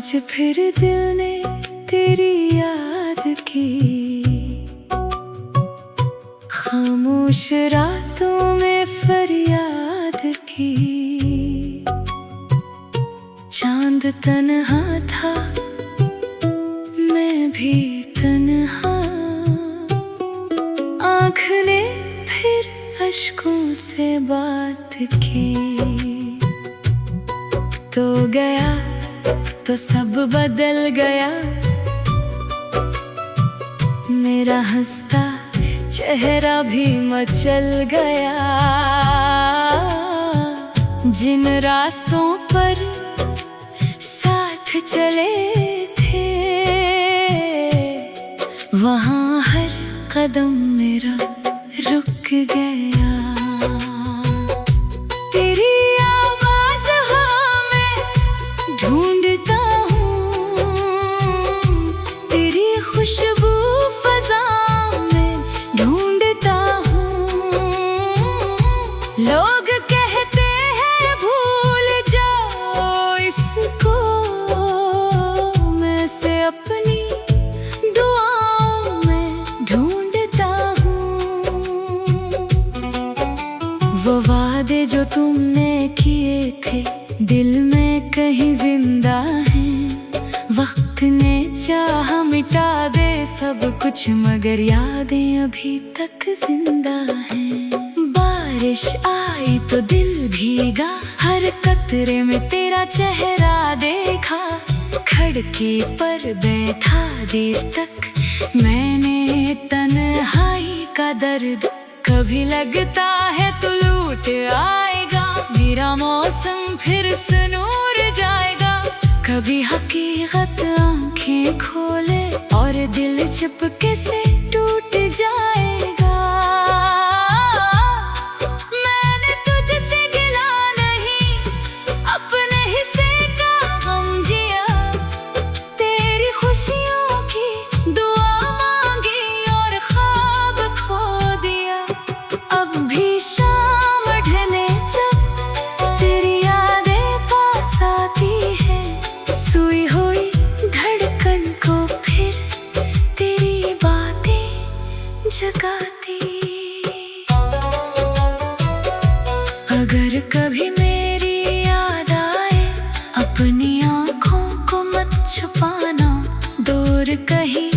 आज फिर दिल ने तेरी याद की, खामोश रातों में फरियाद की। चांद तन्हा था, मैं भी तन्हा, आँख ने फिर अश्कों से बात की। तो गया तो सब बदल गया, मेरा हंसता चेहरा भी मचल गया। जिन रास्तों पर साथ चले थे, वहाँ हर कदम मेरा रुक गया। तेरी आवाज़ हाँ मैं ढूंढता हूँ, तेरी खुशबू फ़ज़ा में ढूंढता हूँ। लोग कहते हैं भूल जाओ इसको, मैं से अपनी दुआओं में ढूंढता हूँ। वो वादे जो तुमने किए थे दिल में कहीं जिंदा हैं। वक्त ने चाहा मिटा दे सब कुछ, मगर यादें अभी तक जिंदा हैं। बारिश आई तो दिल भीगा, हर कतरे में तेरा चेहरा देखा। खड़के पर बैठा देर तक मैंने तन्हाई का दर्द। कभी लगता है तू लूट आएगा, मेरा मौसम फिर से नूर जाएगा। कभी हकीकत आंखें खोले और दिल चुपके से टूट जाएगा। मैंने तुझसे गिला नहीं, अपने हिस्से का गम जिया। तेरी खुशियों की दुआ मांगी और ख्वाब खो दिया। अब भी शाम ढले जब तेरी यादें पास आती है, सोई हुई धड़कन को फिर तेरी बातें जगाती। अगर कभी मेरी याद आए, अपनी आँखों को मत छुपाना। दूर कहीं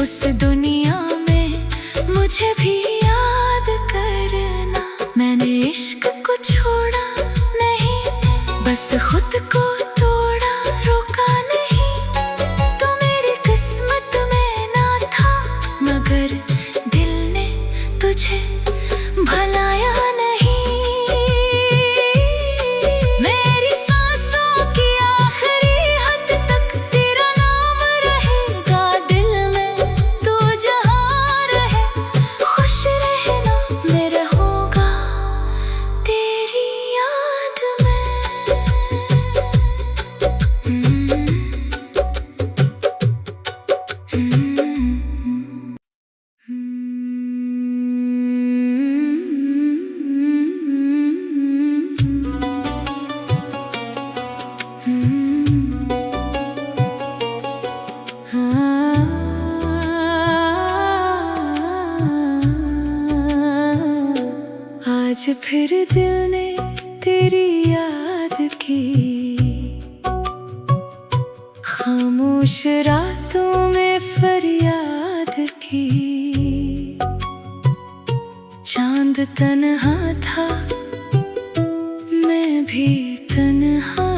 उस दुनिया में मुझे भी याद करना। मैंने इश्क को छोड़ा नहीं, बस खुद को तोड़ा, रोका नहीं। तो मेरी किस्मत में ना था, मगर दिल ने तुझे भलाया नहीं। मेरी सांसों की आखिरी हद तक तेरा नाम रहेगा दिल में। तू जहाँ रहे खुश रहना, मैं रहूँगा तेरी याद में। आज फिर दिल ने तेरी याद की, खामोश रातों में फरियाद की। चांद तन्हा था, मैं भी तन्हा,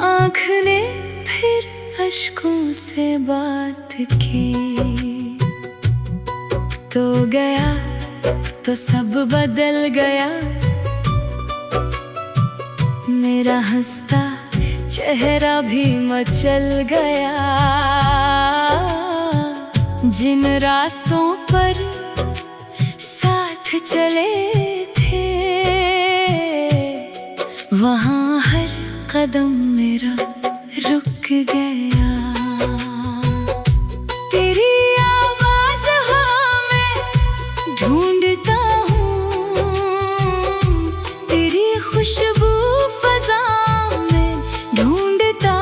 आँख ने फिर अश्कों से बात की। तो गया तो सब बदल गया, मेरा हंसता चेहरा भी मचल गया। जिन रास्तों पर साथ चले थे, वहाँ हर कदम मेरा रुक गया। तेरी आवाज़ हाँ मैं ढूंढता हूँ, तेरी खुशबू फ़ज़ा में ढूंढता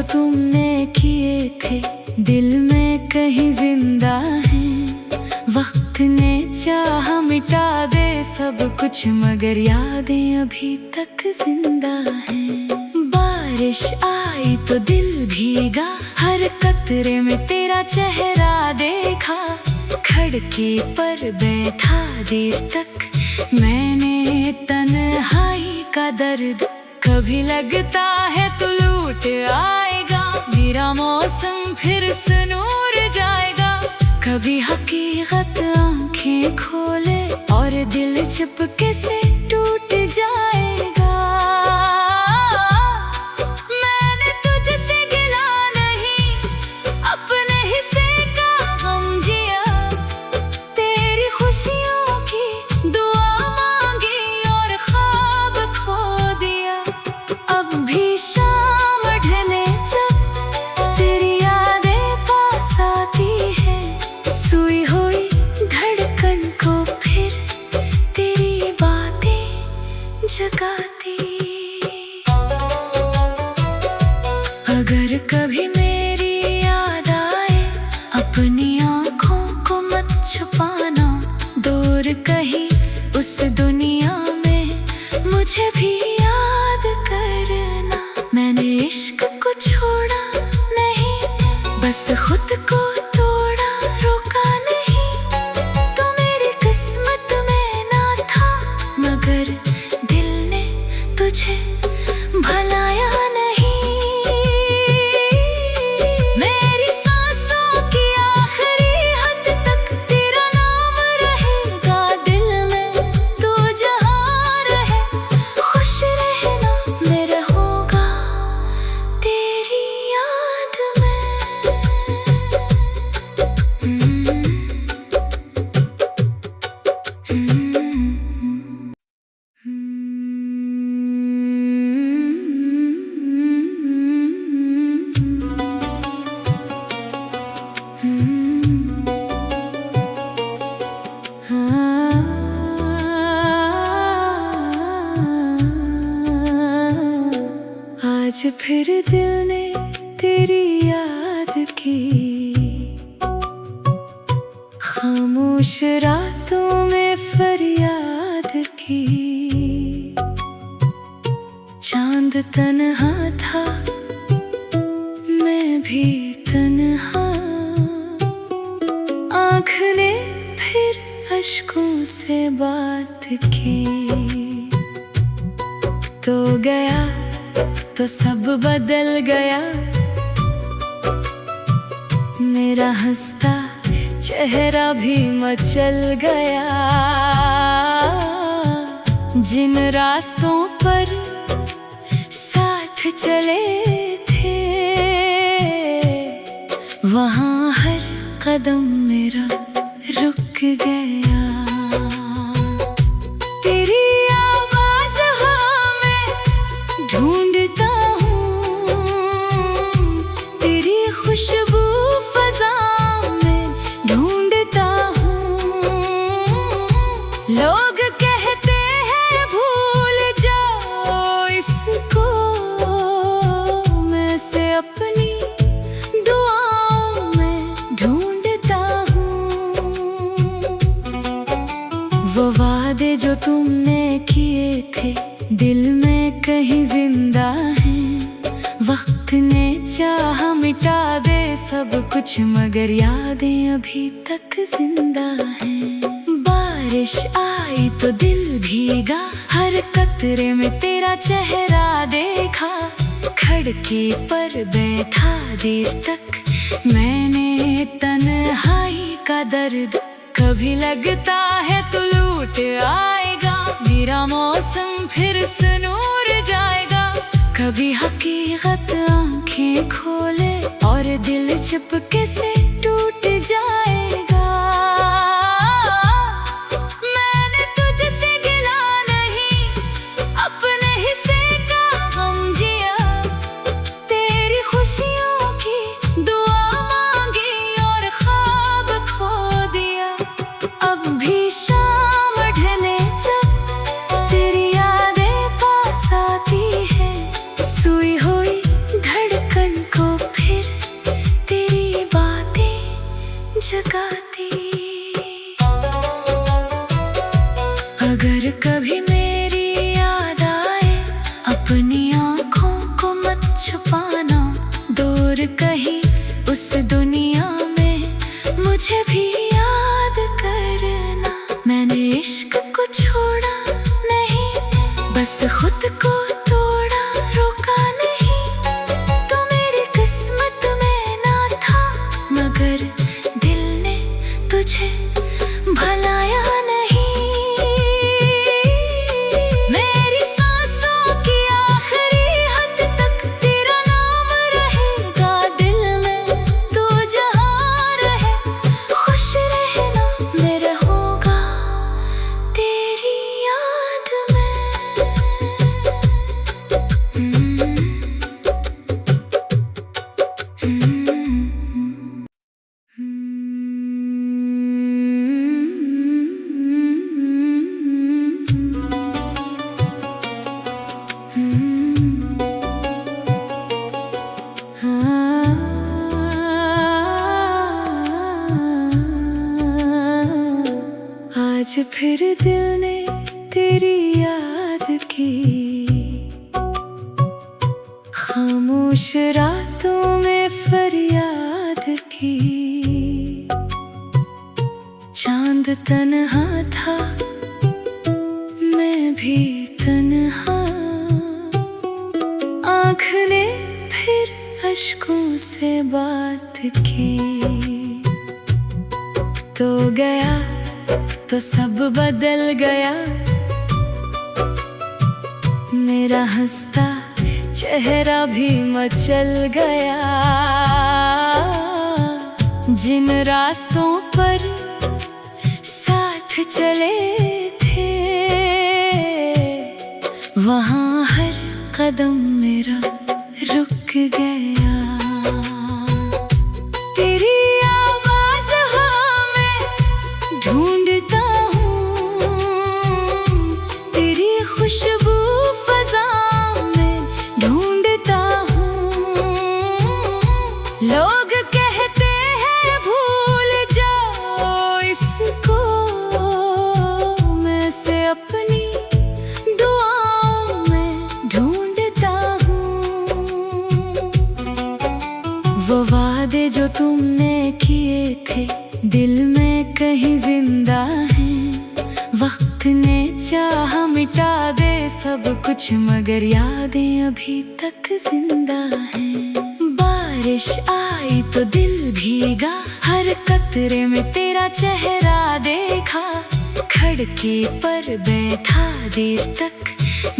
जो तुमने किए थे दिल में कहीं जिंदा हैं। वक्त ने चाहा मिटा दे सब कुछ मगर यादें अभी तक जिंदा हैं। बारिश आई तो दिल भीगा, हर कतरे में तेरा चेहरा देखा। खड़के पर बैठा देर तक मैंने तन्हाई का दर्द। कभी लगता है तो लूट आएगा, मेरा मौसम फिर से नूर जाएगा। कभी हकीकत आंखें खोले और दिल चुपके से टूट जाएगा। मैंने तुझसे गिला नहीं, अपने हिस्से का गम जिया। तेरी खुशियों की दुआ मांगी और ख्वाब खो दिया। अब भी शाम ढले जब तेरी यादें पास आती है, सोई हुई धड़कन को फिर तेरी बातें जगाती। अगर कभी मेरी याद आए अपनी आँखों को मत छुपाना। दूर कहीं उस दुनिया में मुझे भी याद करना। मैंने इश्क को छोड़ा नहीं, बस खुद को तोड़ा, रोका नहीं। तो मेरी किस्मत में ना था मगर दिल ने तुझे भलाया नहीं। मेरी सांसों की आखिरी हद तक तेरा नाम रहेगा दिल में। तू जहाँ रहे खुश रहना, मैं रहूँगा तेरी याद में। आज फिर दिल ने तेरी याद की, खामोश रातों में फरियाद की। चांद तन्हा था, मैं भी तन्हा। आँख ने फिर अश्कों से बात की। तो गया तो सब बदल गया, मेरा हंसता चेहरा भी मचल गया। जिन रास्तों पर साथ चले थे वहाँ हर कदम मेरा रुक गया। तेरी आवाज़ हाँ मैं ढूंढता हूँ, तेरी खुशबू फज़ा में ढूंढता हूँ। लोग कहते हैं भूल जाओ इसको, मैं से अपनी दुआओं में ढूंढता हूँ। वो वादे जो तुमने किए थे दिल में कहीं जिंदा हैं। वक्त ने चाहा मिटा दे सब कुछ मगर यादें अभी तक जिंदा हैं। बारिश आई तो दिल भीगा, हर कतरे में तेरा चेहरा देखा। खड़के पर बैठा देर तक मैंने तन्हाई का दर्द। कभी लगता है तो लूट आएगा, मेरा मौसम फिर से नूर जाएगा। कभी हकीकत आंखें खोले और दिल चुपके से टूट जाएगा। मैंने तुझसे गिला नहीं, अपने हिस्से का गम जिया। तेरी खुशियों की दुआ मांगी और ख्वाब खो दिया। अब भी शाम ढले जब तेरी यादें पास आती है, सोई हुई धड़कन को अगर कभी मेरी याद आए, अपनी आँखों को मत छुपाना। दूर कहीं उस दुनिया में मुझे भी याद करना। मैंने इश्क को छोड़ा नहीं, बस खुद को तोड़ा, रोका नहीं। तो मेरी किस्मत में ना था, मगर दिल ने तुझे भलाया नहीं। मेरी सांसों की आखिरी हद तक तेरा नाम रहेगा दिल में। तू जहाँ रहे खुश रहना, मैं रहूँगा तेरी याद में। आज फिर दिल ने तेरी याद की, खामोश रातों में फरियाद की। चांद तन्हा था, मैं भी तन्हा। आँख ने फिर अश्कों से बात की। तो गया तो सब बदल गया, मेरा हंसता चेहरा भी मचल गया। जिन रास्तों पर साथ चले थे, वहाँ हर कदम मेरा रुक गया। तेरी आवाज़ हाँ मैं ढूंढता हूँ, तेरी खुशबू फ़ज़ा में ढूंढता हूँ। लोग कहते हैं भूल जाओ इसको, मैं से अपनी दुआओं में ढूंढता हूँ। वो वादे जो तुमने किए थे, दिल में कहीं जिंदा हैं। वक्त ने चाहा मिटा दे सब कुछ, मगर यादें अभी तक जिंदा हैं। बारिश आई तो दिल भीगा, हर कतरे में तेरा चेहरा देखा। खड़के पर बैठा देर तक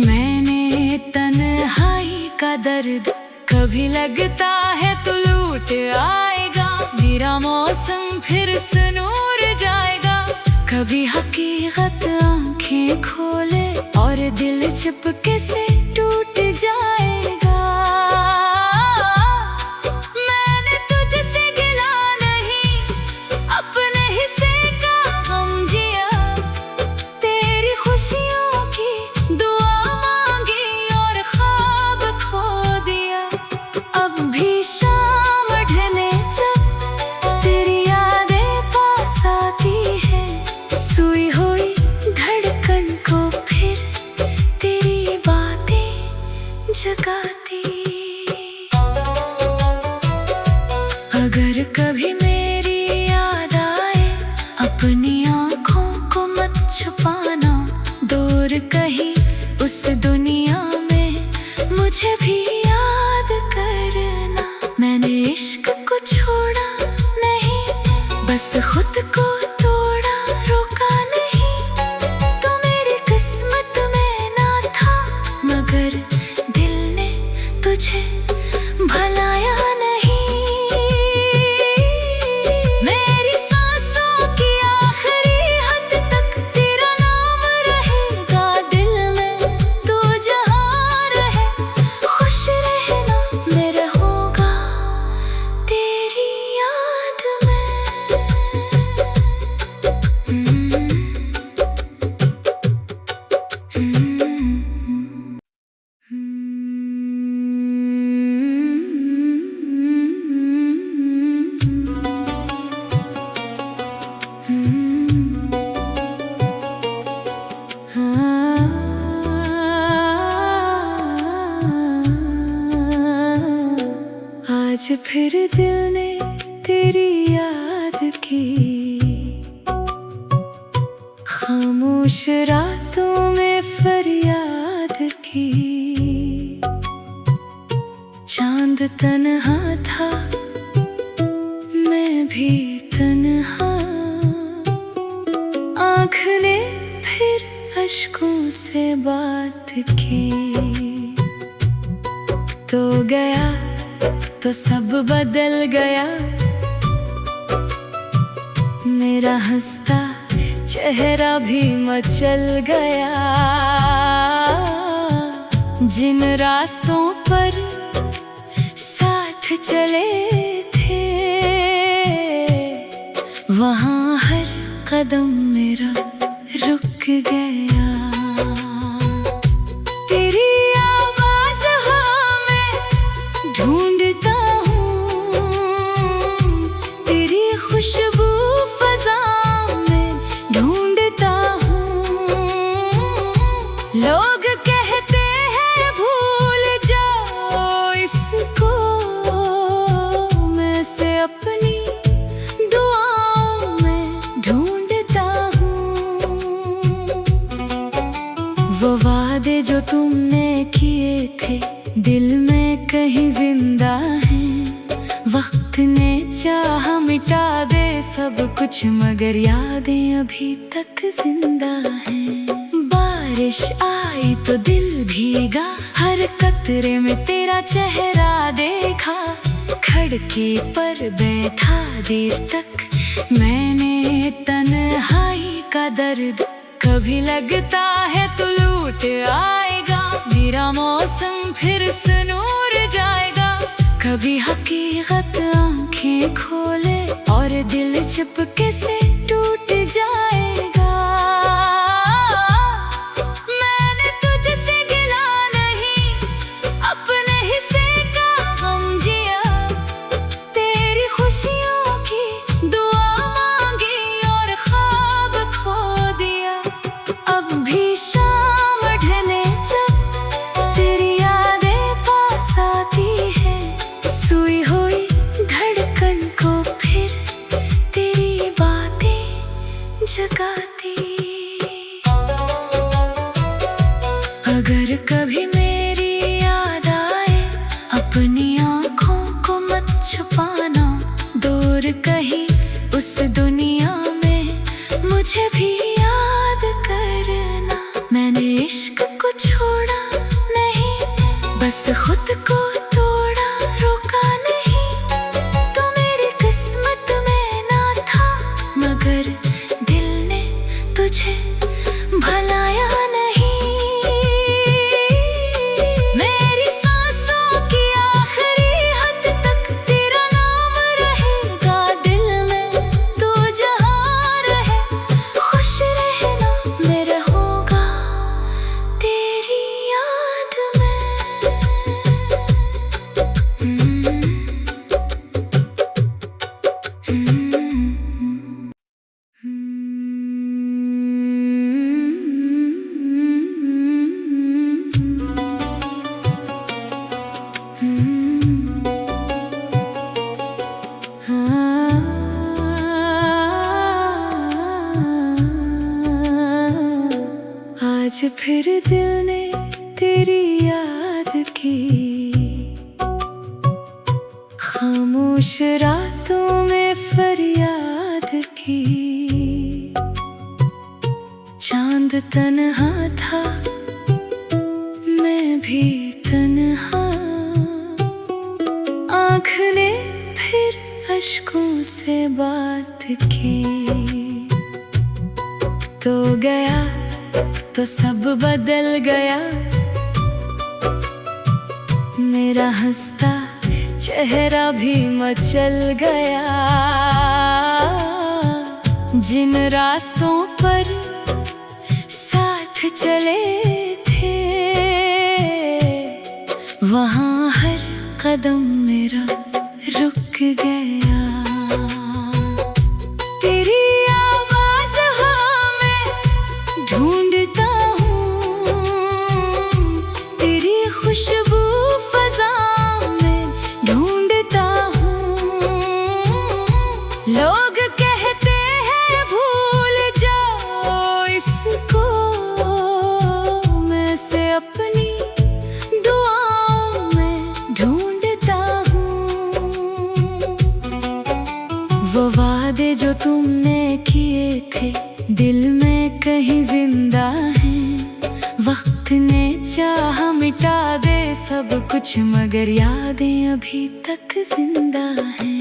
मैंने तन्हाई का दर्द। कभी लगता है तो लूट आएगा, मेरा मौसम फिर से नूर जाएगा। कभी हकीकत आंखें खोले और दिल चिपके से टूट जाएगा। मैंने तुझसे गिला नहीं, अपने हिस्से का गम जिया। तेरी खुशियों की दुआ मांगी और ख्वाब खो दिया। अब भी शाम ढले जब तेरी यादें पास आती है, सुई हुई धड़कन को फिर तेरी बातें जगाती। अगर कभी मेरी याद आए, अपनी आँखों को मत छुपाना। दूर कहीं उस दुनिया में मुझे भी याद करना। मैंने इश्क को छोड़ा नहीं, बस खुद को तोड़ा, रोका नहीं। तो मेरी किस्मत में ना था, मगर दिल ने तुझे भलाया नहीं। मेरी सांसों की आखिरी हद तक तेरा नाम रहेगा दिल में। तू जा फिर दिल ने तेरी याद की, खामोश रातों में फरियाद की। चांद तन्हा था, मैं भी तन्हा, आँख ने फिर अश्कों से बात की। तो गया तो सब बदल गया, मेरा हंसता चेहरा भी मचल गया। जिन रास्तों पर साथ चले थे, वहाँ हर कदम मेरा रुक गया। तेरी आवाज़ हाँ मैं ढूंढता हूँ, तेरी खुशबू फ़ज़ा में ढूंढता हूँ। लोग कहते हैं भूल जाओ इसको, मैं से अपनी दुआओं में ढूंढता हूँ। वो वादे जो तुमने किए थे दिल में कहीं जिंदा हैं। वक्त ने चाहा मिटा दे सब कुछ, मगर यादें अभी तक जिंदा हैं। बारिश आई तो दिल भीगा, हर कतरे में तेरा चेहरा देखा। खड़के पर बैठा देर तक मैंने तन्हाई का दर्द, कभी लगता है तू लूट आएगा, मेरा मौसम फिर से नूर जाएगा। कभी हकीकत आंखें खोले और दिल चुपके से टूट जाएगा। मैंने तुझसे गिला नहीं, अपने हिस्से का गम जिया। तेरी खुशियों की दुआ मांगी और ख्वाब खो दिया। अब भी शाम ढले जब तेरी यादें पास आती है, सोई हुई धड़कन को फिर तेरी बातें जगाती। अगर कभी मेरी याद आए, अपनी आँखों को मत छुपाना। दूर कहीं उस दुनिया में मुझे भी याद करना। मैंने इश्क को छोड़ा नहीं, बस खुद को तोड़ा, रोका नहीं। तो मेरी किस्मत में ना था, मगर दिल ने तुझे भलाया नहीं। मेरी सांसों की आखिरी हद तक तेरा नाम रहेगा दिल में। तू जहाँ रहे खुश रहना, मैं रहूँगा तेरी याद में। आज फिर दिल ने तेरी याद की, खामोश रातों में फरियाद की। चांद तन्हा था, मैं भी तन्हा, आँख ने फिर अश्कों से बात की। तो गया तो सब बदल गया, मेरा हंसता चेहरा भी मचल गया। जिन रास्तों पर साथ चले थे, वहाँ हर कदम मेरा रुक गया। तेरी आवाज़ हाँ मैं ढूंढता हूँ, तेरी खुशबू फ़ज़ा में ढूंढता जो तुमने किए थे दिल में कहीं जिंदा हैं। वक्त ने चाहा मिटा दे सब कुछ मगर यादें अभी तक जिंदा हैं।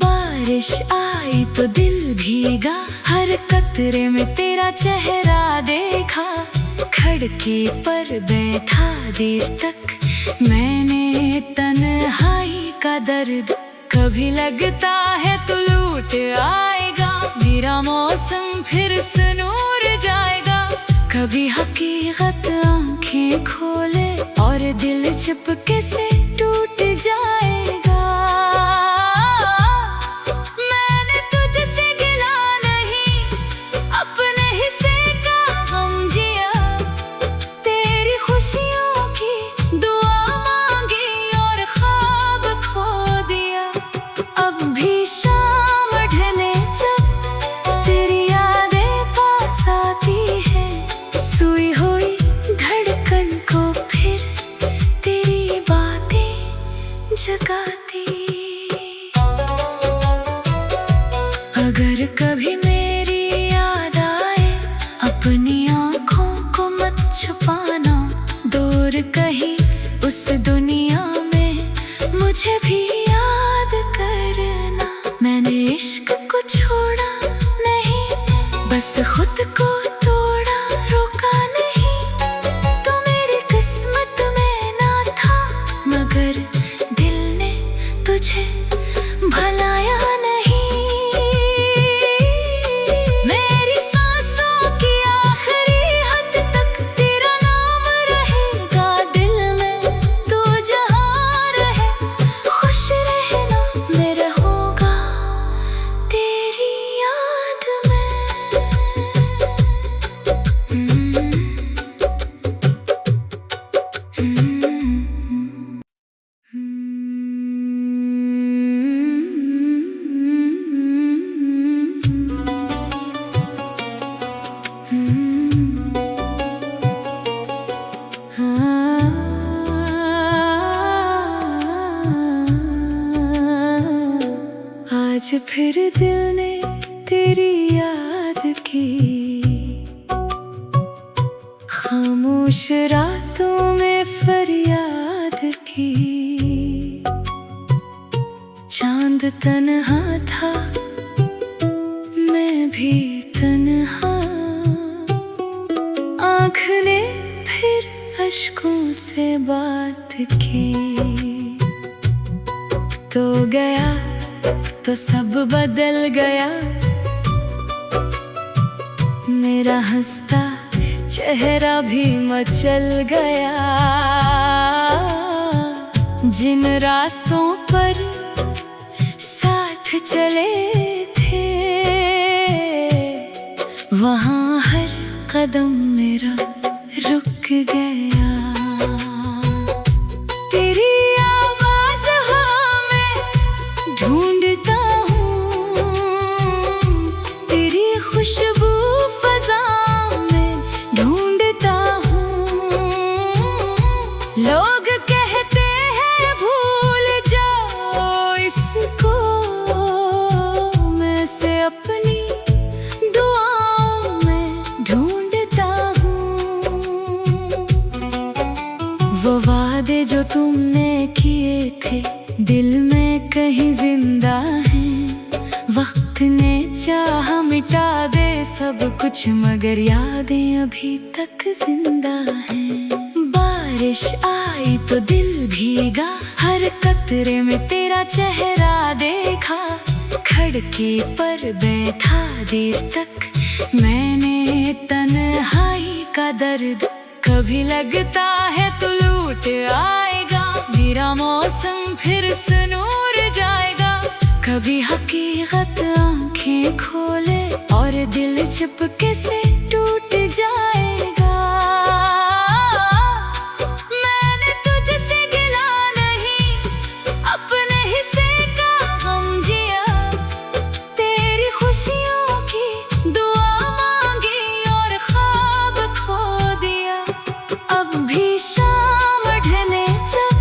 बारिश आई तो दिल भीगा, हर कतरे में तेरा चेहरा देखा। खिड़की पर बैठा देर तक मैंने तन्हाई का दर्द। कभी लगता है तू लूट आएगा, मेरा मौसम फिर से नूर जाएगा। कभी हकीकत आंखें खोले और दिल चुपके से टूट जाएगा। मैंने तुझसे गिला नहीं, अपने हिस्से का गम जिया। तेरी खुशियों की दुआ मांगी और ख्वाब खो दिया। अब भी शाम ढले जब तेरी यादें पास आती है, सोई हुई धड़कन को फिर तेरी बातें जगाती। अगर कभी मेरी याद आए अपनी आँखों को मत छुपाना। दूर कहीं उस दुनिया में मुझे भी याद करना। मैंने इश्क को छोड़ा नहीं, बस खुद को तोड़ा, रोका नहीं। तो मेरी किस्मत में ना था मगर दिल ने तुझे भलाया नहीं। मेरी सांसों की आखिरी हद तक तेरा नाम रहेगा दिल में। तू जहाँ रहे खुश रहना, मैं रहूँगा तेरी याद में। आज फिर दिल ने तेरी याद की, खामोश रातों में फरियाद की। चांद तन्हा था, मैं भी तन्हा। आँख ने फिर अश्कों से बात की। तो गया तो सब बदल गया, मेरा हंसता चेहरा भी मचल गया। जिन रास्तों पर साथ चले थे वहाँ हर कदम मेरा रुक गया। तेरी आवाज़ हाँ मैं ढूंढता हूँ, तेरी खुशबू फज़ा में ढूंढता हूँ। लोग कहते हैं भूल जाओ इसको, मैं से अपनी दुआओं में ढूंढता हूँ। वो वादे जो तुमने किए थे दिल में कहीं जिंदा हैं। वक्त ने चाहा मिटा दे सब कुछ मगर यादें अभी तक जिंदा हैं। बारिश आई तो दिल भीगा, हर कतरे में तेरा चेहरा देखा। खिड़की पर बैठा देर तक मैंने तन्हाई का दर्द। कभी लगता है तू लूट आएगा, मेरा मौसम फिर से नूर जाएगा। कभी हकीकत आंखें खोले और दिल चुपके से टूट जाएगा। मैंने तुझसे गिला नहीं, अपने हिस्से का गम जिया। तेरी खुशियों की दुआ मांगी और ख्वाब खो दिया। अब भी शाम ढले जब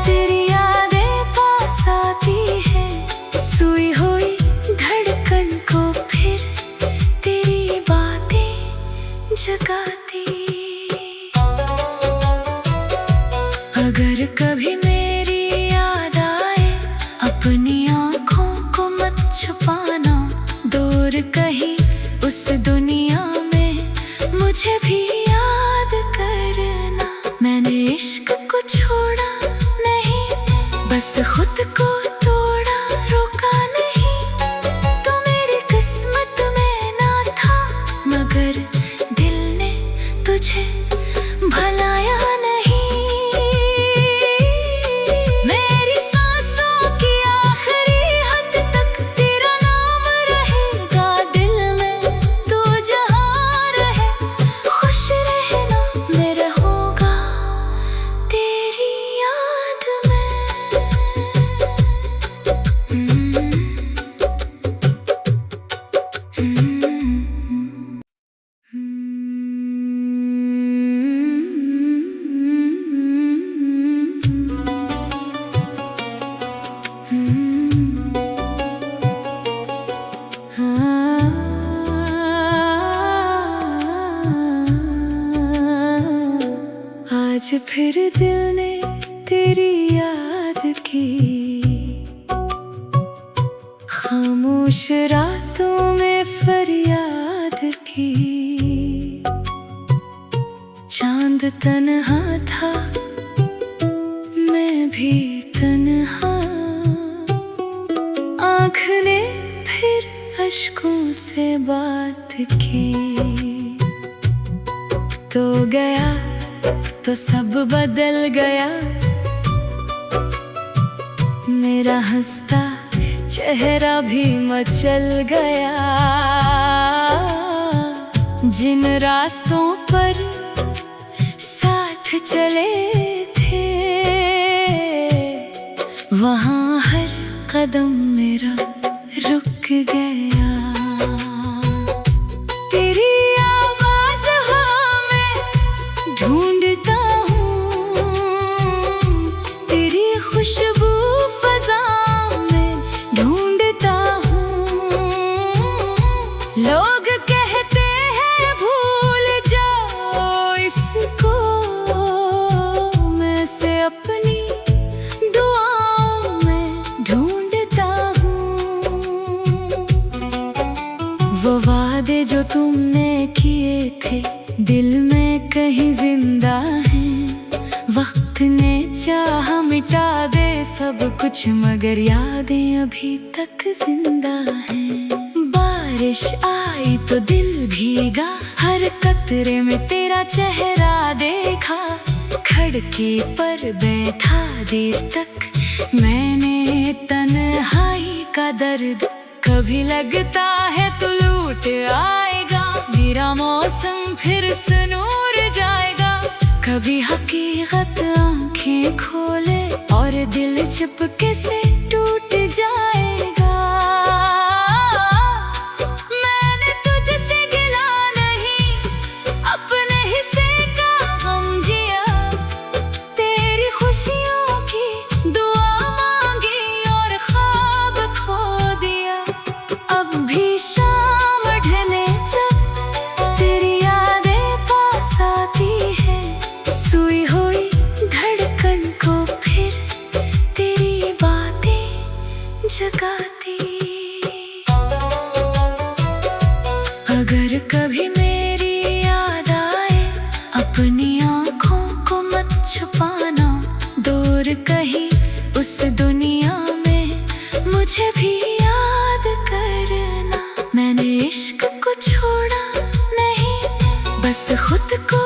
तेरी यादें पास आती है, सोई हुई धड़कन को जगाती। अगर कभी मेरी याद आए अपनी आँखों को मत छुपाना, दूर कहीं उस दुनिया में मुझे भी याद करना। मैंने इश्क को छोड़ा नहीं, बस खुद को तोड़ा, रोका नहीं। तो मेरी किस्मत में ना था, मगर दिल ने तुझे भलाया नहीं। मेरी सांसों की आखिरी हद तक तेरा नाम रहेगा दिल में। तू जहाँ रहे खुश रहना, मैं रहूँगा तेरी याद में। आज फिर दिल ने तेरी याद की, खामोश रातों में फरियाद की। चांद तन्हा था, मैं भी तन्हा, आँख ने फिर अश्कों से बात की। तो गया तो सब बदल गया, मेरा हंसता चेहरा भी मचल गया। जिन रास्तों पर साथ चले थे, वहाँ हर कदम मेरा रुक गया। तेरी आवाज़ हाँ मैं ढूंढता हूँ, तेरी खुशबू फज़ा में ढूंढता हूँ। लोग कहते हैं भूल जाओ इसको, मैं से अपनी दुआओं में ढूंढता हूँ। वो वादे जो तुमने किए थे दिल में कहीं जिंदा हैं। वक्त ने चाहा मिटा दे सब कुछ, मगर यादें अभी तक जिंदा हैं। बारिश आई तो दिल भीगा, हर कतरे में तेरा चेहरा देखा। खड़के पर बैठा देर तक मैंने तन्हाई का दर्द। कभी लगता है तू लूट आएगा, मेरा मौसम फिर से नूर जाएगा। कभी हकीकत आंखें खोले और दिल चुपके से टूट जाएगा। मैंने तुझसे गिला नहीं, अपने हिस्से का गम जिया। तेरी खुशियों की दुआ मांगी और ख्वाब खो दिया। अब भी शाम ढले जब तेरी यादें पास आती है, सोई हुई धड़कन को फिर तेरी बातें जगाती। अगर कभी मेरी याद आए अपनी आँखों को मत छुपाना, दूर कहीं उस दुनिया में मुझे भी याद करना। मैंने इश्क को छोड़ा नहीं, बस खुद को